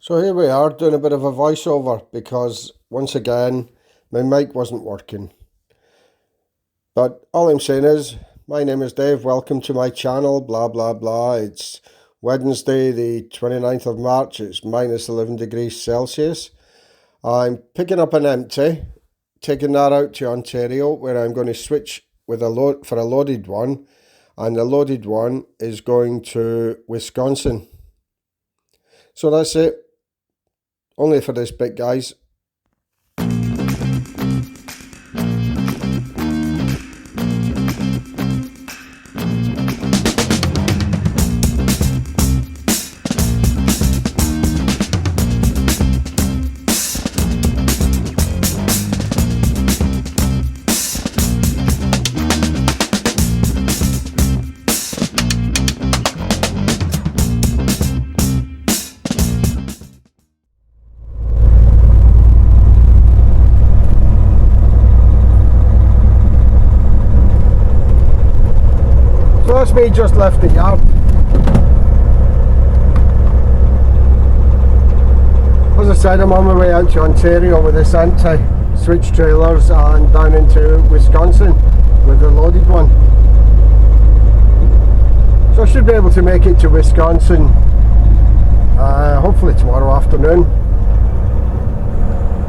So here we are doing a bit of a voiceover because once again my mic wasn't working. But all I'm saying is, my name is Dave, welcome to my channel, blah blah blah. It's Wednesday the 29th of March, it's minus 11 degrees Celsius. I'm picking up an empty, taking that out to Ontario where I'm going to switch with a loaded one, and the loaded one is going to Wisconsin. So that's it. Only for this bit, guys. So that's me just left the yard. As I said, I'm on my way out to Ontario with this anti-switch trailers and down into Wisconsin with the loaded one. So I should be able to make it to Wisconsin hopefully tomorrow afternoon.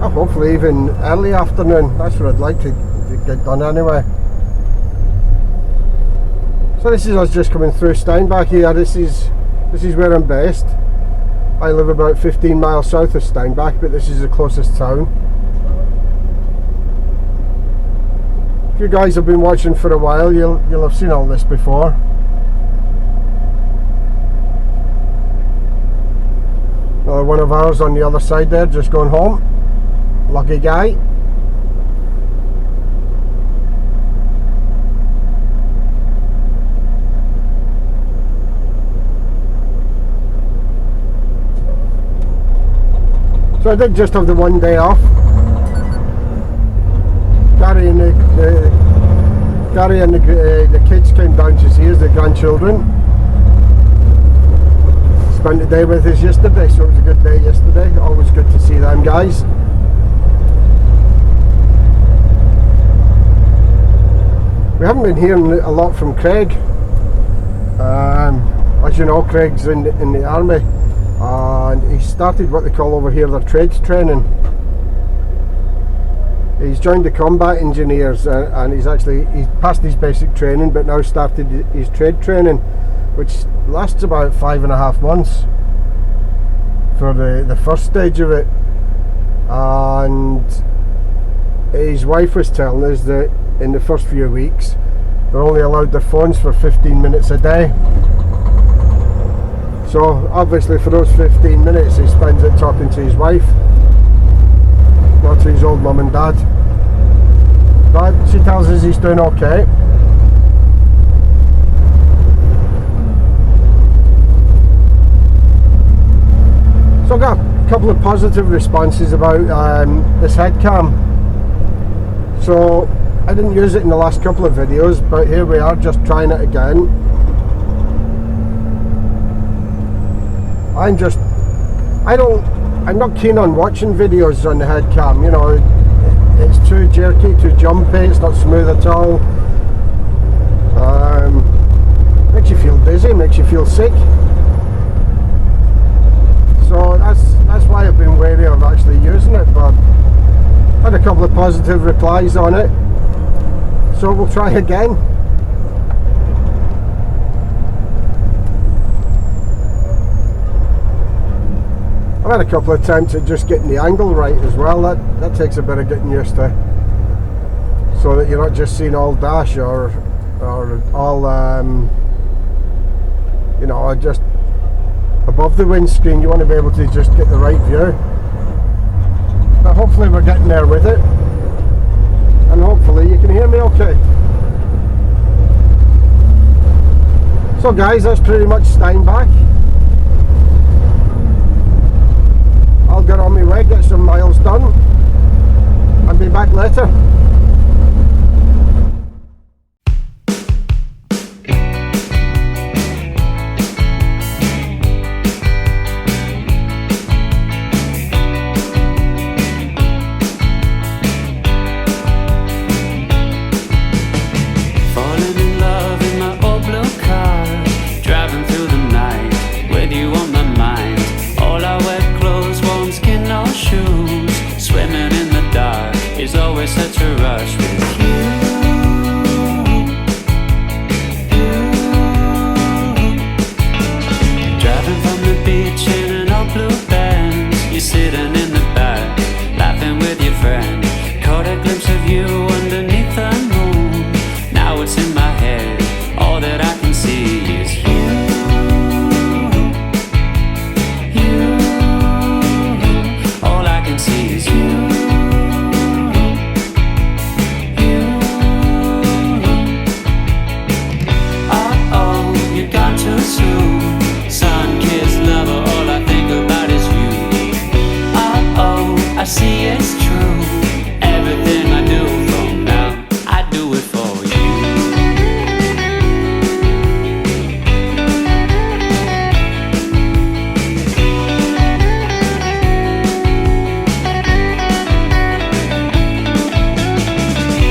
Hopefully even early afternoon. That's what I'd like to get done anyway. So this is us just coming through Steinbach here. This is where I'm based. I live about 15 miles south of Steinbach, but this is the closest town. If you guys have been watching for a while, you'll have seen all this before. Another one of ours on the other side there, just going home. Lucky guy. So I did just have the one day off. Gary and the kids came down to see us, the grandchildren. Spent the day with us yesterday, so it was a good day yesterday. Always good to see them guys. We haven't been hearing a lot from Craig. As you know, Craig's in the army. And he started what they call over here their trades training. He's joined the combat engineers and he's passed his basic training, but now started his trade training, which lasts about 5.5 months for the first stage of it. And his wife was telling us that in the first few weeks they're only allowed their phones for 15 minutes a day. So obviously for those 15 minutes he spends it talking to his wife, not to his old mum and dad. But she tells us he's doing okay. So I got a couple of positive responses about this head cam. So I didn't use it in the last couple of videos, but here we are just trying it again. I'm not keen on watching videos on the head cam, you know, it's too jerky, too jumpy, it's not smooth at all. Makes you feel dizzy, makes you feel sick. So that's why I've been wary of actually using it, but I had a couple of positive replies on it, so we'll try again. I've had a couple of attempts at just getting the angle right as well. That takes a bit of getting used to, so that you're not just seeing all dash or all you know, just above the windscreen. You want to be able to just get the right view. But hopefully we're getting there with it, and hopefully you can hear me okay. So guys, that's pretty much Steinbach. I'll get on my way, get some miles done, and be back later. rush with you. Driving from the beach in an old blue Benz, you're sitting in the back, laughing with your friend. Caught a glimpse of you underneath the moon. Now it's in my head, all that I can see is you. You. All I can see is you. You. Uh-oh, you're gone too soon. Sun-kissed lover, all I think about is you. Uh-oh, I see it's true. Everything I do from now, I do it for you.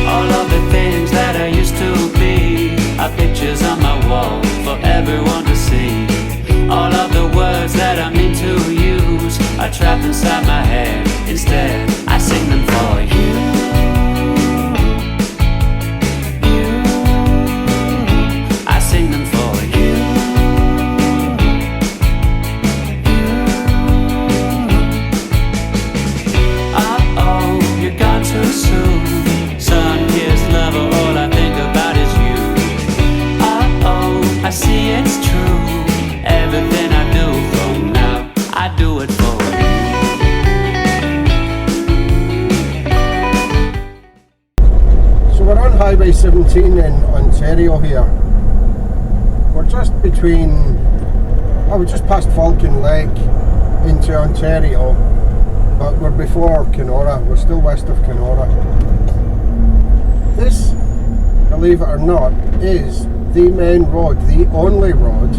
All of the things that I used to be are pictures on my wall for everyone to see. All of the words that I mean to use are trapped inside my head. Instead, I sing them for you. You. I sing them for you. You. Uh-oh, you're gone too soon. Sun-kissed lover, all I think about is you. Uh-oh, I see it's true. Everything I do from now, I do it for you. So we're on Highway 17 in Ontario here. We're just between, we're just past Falcon Lake into Ontario, but we're before Kenora. We're still west of Kenora. This, believe it or not, is the main road, the only road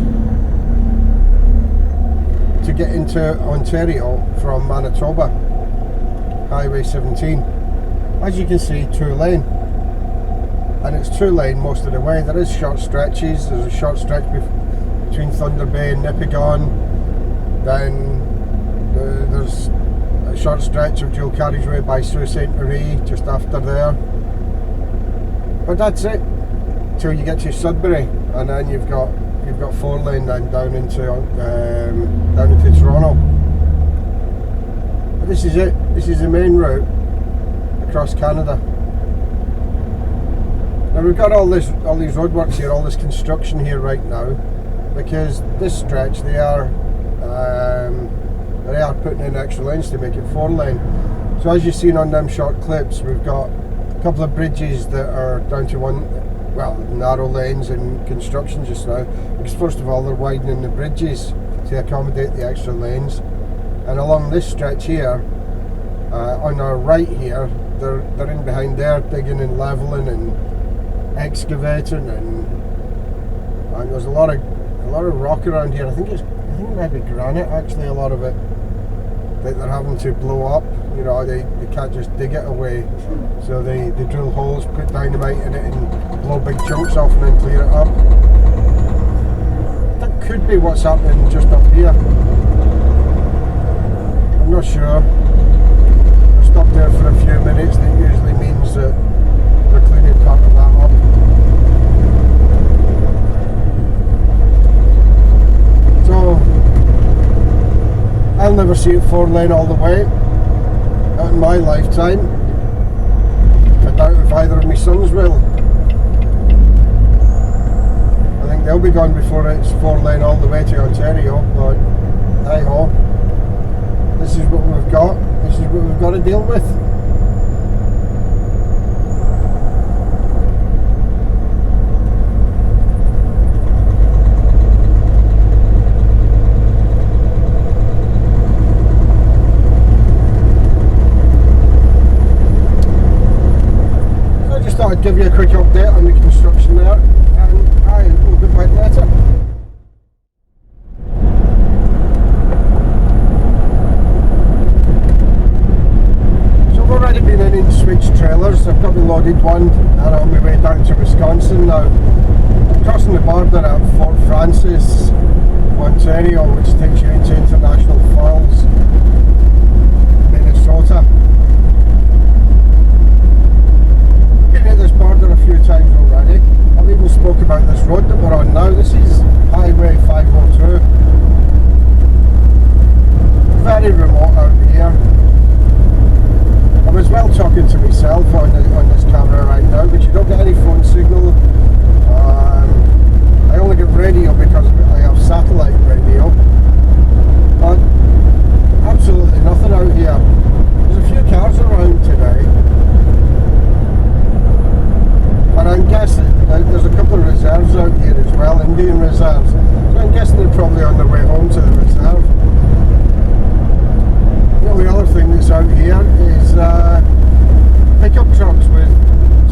to get into Ontario from Manitoba. Highway 17. As you can see, 2-lane. And it's 2-lane most of the way. There is short stretches. There's a short stretch between Thunder Bay and Nipigon. Then there's a short stretch of dual carriageway by Sault Ste. Marie just after there. But that's it till you get to Sudbury, and then you've got 4-lane then down into Toronto. But this is it. This is the main route across Canada. Now we've got all these roadworks here, all this construction here right now, because this stretch they are putting in extra lanes to make it 4-lane. So as you've seen on them short clips, we've got a couple of bridges that are down to narrow lanes in construction just now, because first of all they're widening the bridges to accommodate the extra lanes, and along this stretch here on our right here they're in behind there digging and leveling and excavating, and there's a lot of rock around here. I think it might be granite actually, a lot of it that they're having to blow up. You know, they can't just dig it away, so they drill holes, put dynamite in it and blow big chunks off and then clear it up. That could be what's happening just up here. I'm not sure. I stopped there for a few minutes. That usually means that they're cleaning part of that up. So I'll never see it 4-lane all the way, not in my lifetime. I doubt if either of my sons will. I think they'll be gone before it's 4-lane all the way to Ontario, but hey ho, this is what we've got. This is what we've got to deal with. I'd give you a quick update on the construction there, and I will be back later. So I've already been in switched trailers. I've got the loaded one and on my way down to Wisconsin now. I'm crossing the border at Fort Francis, Ontario, which takes you into International Falls, Minnesota. out here is pickup trucks with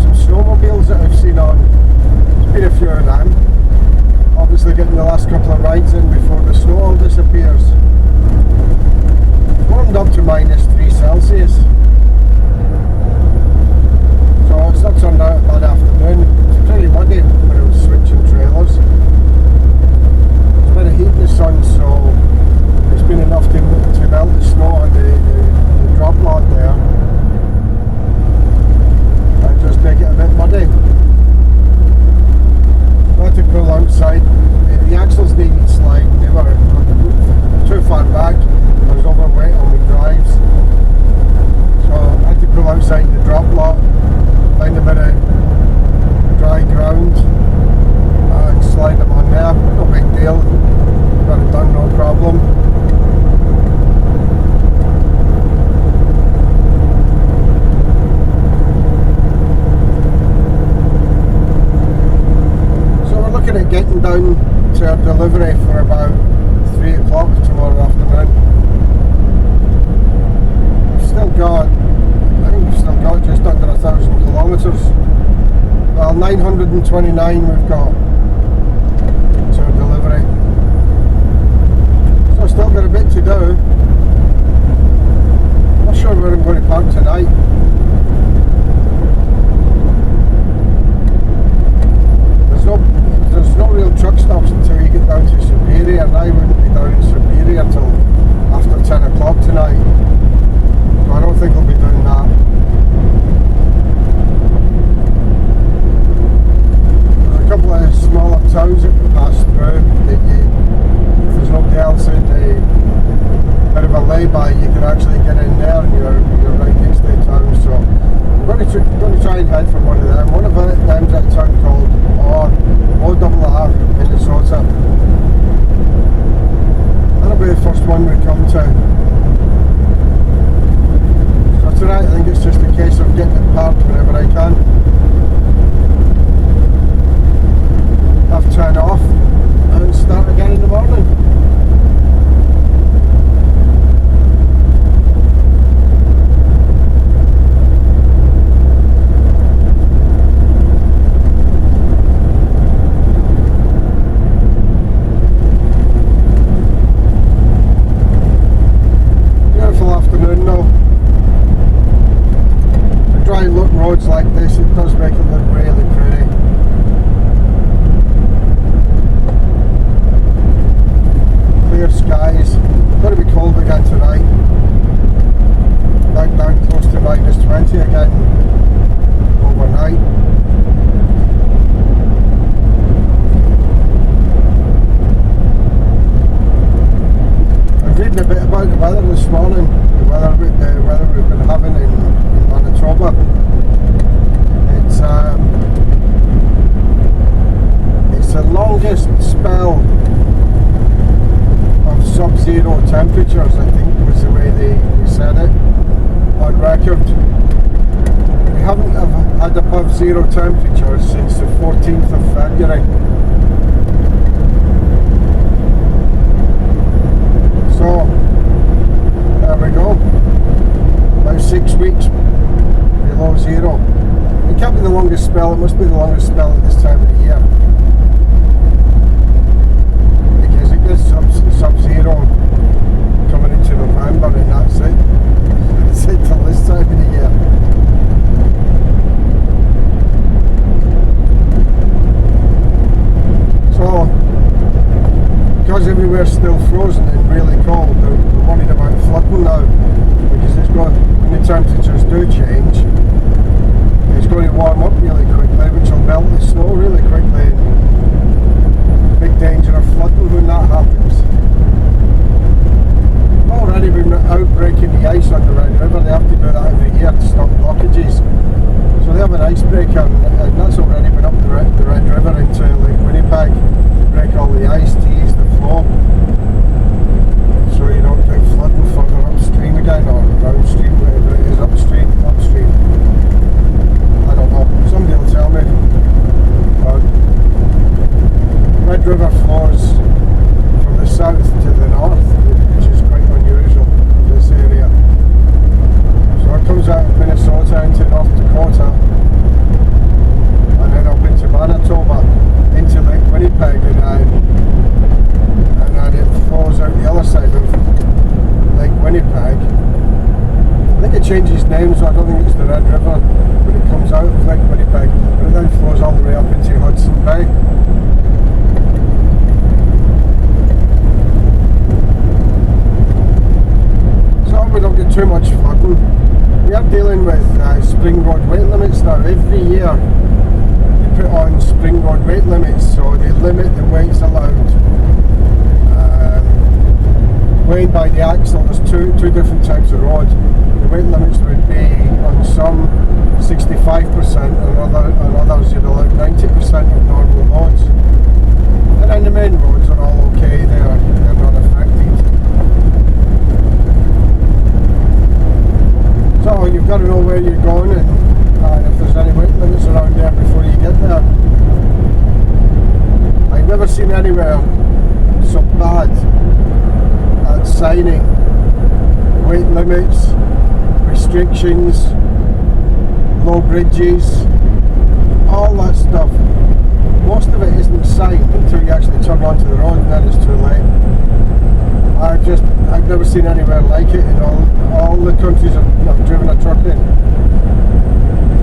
some snowmobiles that I've seen on. There's been a few of them. Obviously getting the last couple of rides in before the snow all disappears. Warmed up to -3°C. So it's not turned out a bad afternoon. It's pretty muddy when I was switching trailers. It's been a heat in the sun, so it's been enough to melt the snow on the drop lot there and just make it a bit muddy. I had to pull outside. The axles needed slide. They were too far back. I was overweight on the drives, so I had to pull outside the drop lot, find a bit of dry ground and slide them on there. No big deal. Got it done, no problem. Getting down to our delivery for about 3 o'clock tomorrow afternoon. I think we've still got just under 1,000 kilometres. Well, 929 we've got to our delivery. So I've still got a bit to do. I'm not sure where I'm going to park tonight. There's no real truck stops until you get down to Superior, and I wouldn't be down in Superior till after 10 o'clock tonight, so I don't think I'll be doing that. There's a couple of smaller towns that we pass through that if there's nobody else in a bit of a lay-by, you can actually get in there and you're right next to the town. So I'm going to try and head for one of them. One of them's at a town called ORR in Minnesota. That'll be the first one we come to. So tonight I think it's just a case of getting it parked whenever I can. Have 10 off and start again in the morning. Roads like this, it does make it look really pretty. Clear skies. Going to be cold again tonight. Back down close to -20 again overnight. I was reading a bit about the weather this morning. The weather we've been having in Manitoba. It's the longest spell of sub-zero temperatures, I think was the way they said it on record. We haven't had above zero temperatures since the 14th of February. So there we go. About 6 weeks below zero. It can't be the longest spell, it must be the longest spell at this time of the year. Because it gets sub-zero coming into November and that's it. That's it till this time of the year. So, because everywhere's still frozen and really cold, we're worried about flooding now. Because when the temperatures do change, it's going to warm up really quickly, which will melt the snow really quickly. Big danger of flooding when that happens. Already been out breaking the ice on the Red River. They have to do that every year to stop blockages. So they have an icebreaker, and that's already been up the Red River into Lake Winnipeg to break all the ice to ease the flow. So you don't get flooding further upstream again, or downstream, whatever it is, upstream. I don't know, somebody will tell me. Red River flows from the south to the north, which is quite unusual in this area. changes names, so I don't think it's the Red River when it comes out of Lake Winnipeg, but it then flows all the way up into Hudson Bay. So we don't get too much flooding. We are dealing with spring road weight limits now. Every year they put on spring road weight limits, so they limit the weights allowed. Weighed by the axle, there's two different types of road. The weight limits would be on some 65%, and others you'd allow 90% of normal loads. And then the main roads are all okay, they're not affected. So you've got to know where you're going and if there's any weight limits around there before you get there. I've never seen anywhere so bad at signing weight limits, restrictions, low bridges, all that stuff. Most of it isn't signed until you actually turn onto the road, and then it's too late. I've never seen anywhere like it in all the countries I've driven a truck in.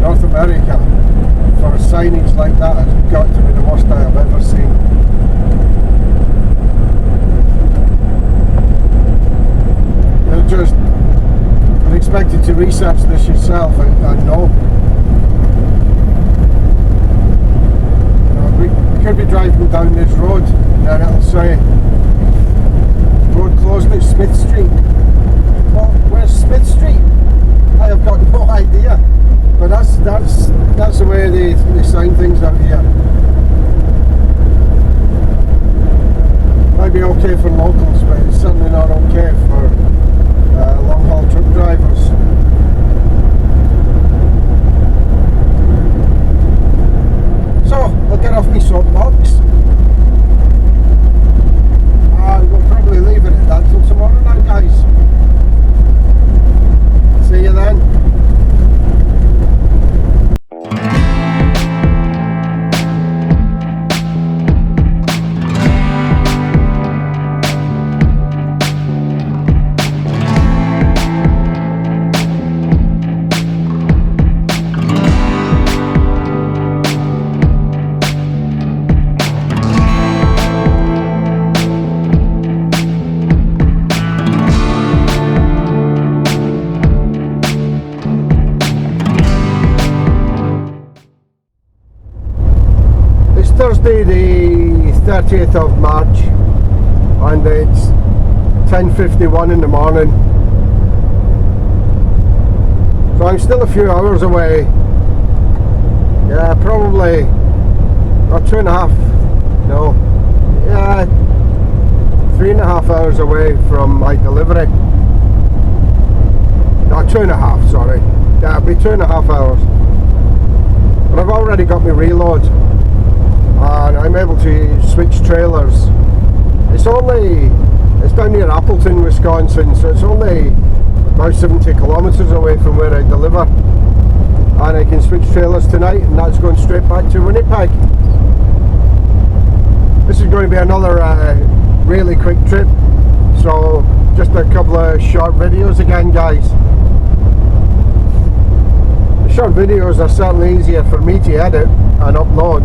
North America, for signage like that, has got to be the worst I have ever seen. You're expected to research this yourself and know. We could be driving down this road and then it'll say road closed at Smith Street. Well, where's Smith Street? I have got no idea. But that's the way they sign things out here. Might be okay for locals, but it's certainly not okay for long haul truck drivers. So I'll get off my soapbox and we'll probably leave it at that till tomorrow night, guys. See you then. Thursday the 30th of March and it's 10:51 in the morning, so I'm still a few hours away. Yeah, probably or 2.5, no, yeah, 3.5 hours away from my delivery. No, 2.5, sorry. Yeah, it'll be 2.5 hours, but I've already got my reload and I'm able to switch trailers. It's down near Appleton, Wisconsin, so it's only about 70 kilometers away from where I deliver, and I can switch trailers tonight, and that's going straight back to Winnipeg. This is going to be another really quick trip, so just a couple of short videos again, guys. The short videos are certainly easier for me to edit and upload,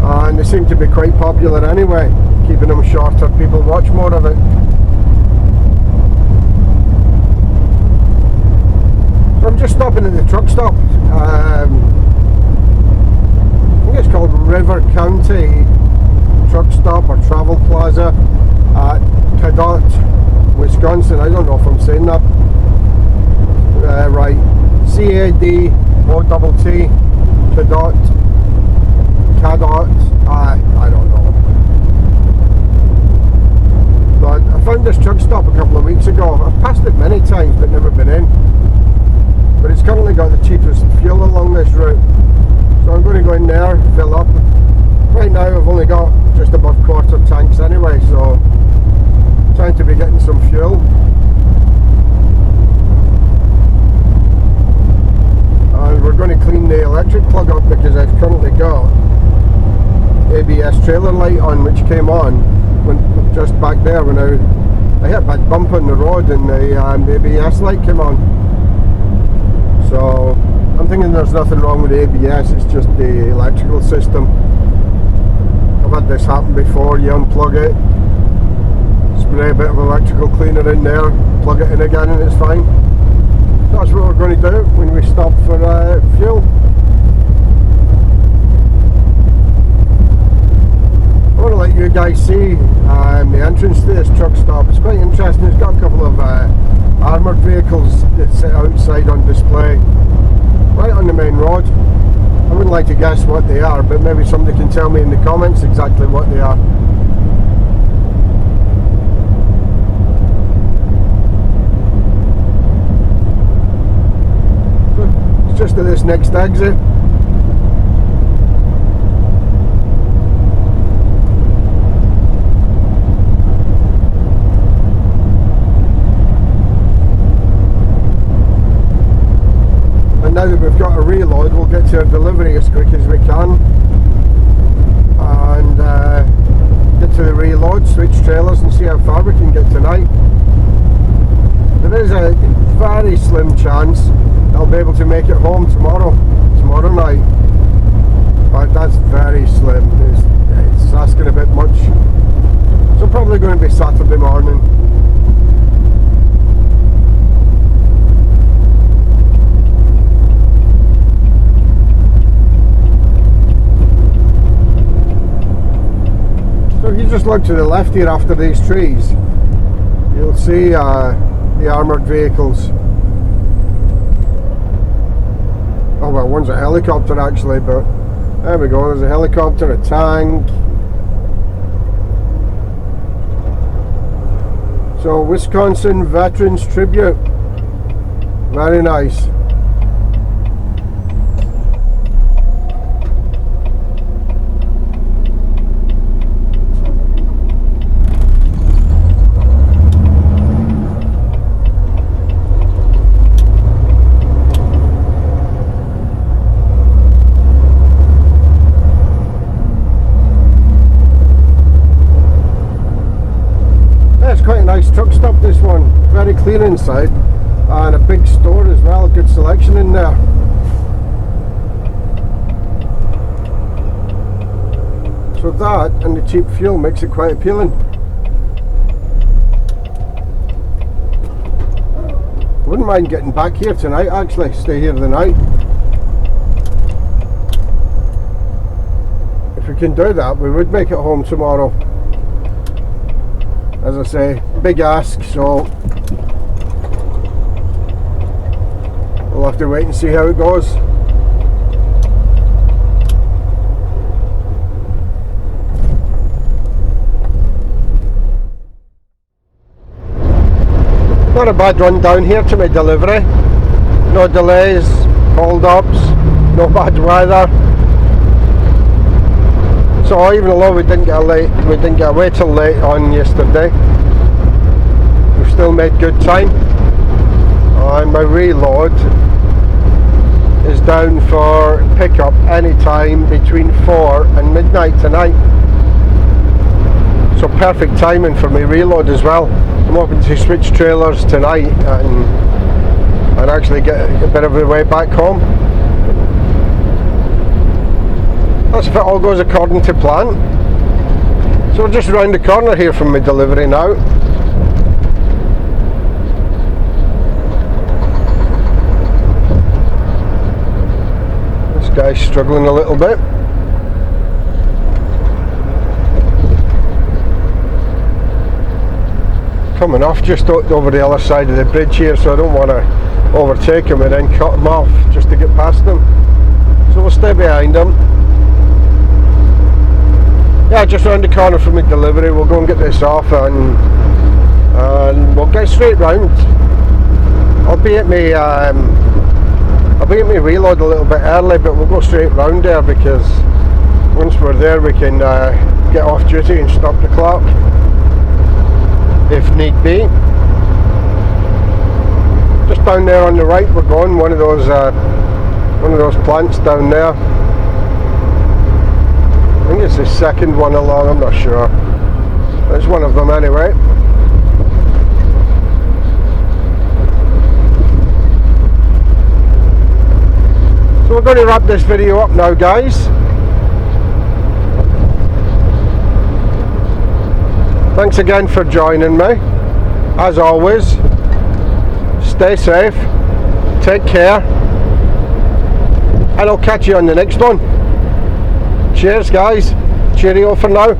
and they seem to be quite popular anyway. Keeping them shorter, people watch more of it. So I'm just stopping at the truck stop. I think it's called River County Truck Stop or Travel Plaza at Cadott, Wisconsin. I don't know if I'm saying that right. C-A-D-O-T-T, Cadott, I don't know. But I found this truck stop a couple of weeks ago. I've passed it many times but never been in. But it's currently got the cheapest fuel along this route. So I'm going to go in there, fill up. Right now I've only got just above quarter tanks anyway, so I'm trying to be getting some fuel. And we're going to clean the electric plug up because I've currently got ABS trailer light on, which came on when just back there when I I hit a big bump on the road and the ABS light came on. So I'm thinking there's nothing wrong with the ABS, it's just the electrical system. I've had this happen before. You unplug it, spray a bit of electrical cleaner in there, plug it in again and it's fine. That's what we're going to do when we stop for fuel. I want to let you guys see the entrance to this truck stop. It's quite interesting. It's got a couple of armoured vehicles that sit outside on display right on the main road. I wouldn't like to guess what they are, but maybe somebody can tell me in the comments exactly what they are. It's just at this next exit. Now that we've got a reload, we'll get to our delivery as quick as we can and get to the reload, switch trailers and see how far we can get tonight. There is a very slim chance I'll be able to make it home tomorrow night, but that's very slim. It's asking a bit much, so probably going to be Saturday morning. So if you just look to the left here after these trees, you'll see the armoured vehicles. Oh well, one's a helicopter actually, but there we go, there's a helicopter, a tank. So Wisconsin Veterans Tribute, very nice. Quite a nice truck stop, this one. Very clean inside and a big store as well, good selection in there. So that and the cheap fuel makes it quite appealing. Wouldn't mind getting back here tonight actually, stay here the night. If we can do that, we would make it home tomorrow. As I say, big ask, so we'll have to wait and see how it goes. Not a bad run down here to my delivery. No delays, hold ups, no bad weather. So even though we didn't get away till late on yesterday, we've still made good time. And my reload is down for pickup anytime between 4 and midnight tonight. So perfect timing for my reload as well. I'm hoping to switch trailers tonight and actually get a bit of a way back home. That's if it all goes according to plan. So we're just round the corner here from my delivery now. This guy's struggling a little bit. Coming off just over the other side of the bridge here, so I don't want to overtake him and then cut him off just to get past him. So we'll stay behind him. Yeah, just round the corner from the delivery. We'll go and get this off and we'll get straight round. I'll be at me reload a little bit early, but we'll go straight round there because once we're there we can get off duty and stop the clock if need be. Just down there on the right we're going, one of those plants down there. I think it's the second one along, I'm not sure. It's one of them anyway. So we're going to wrap this video up now, guys. Thanks again for joining me. As always, stay safe, take care, and I'll catch you on the next one. Cheers, guys. Cheerio for now.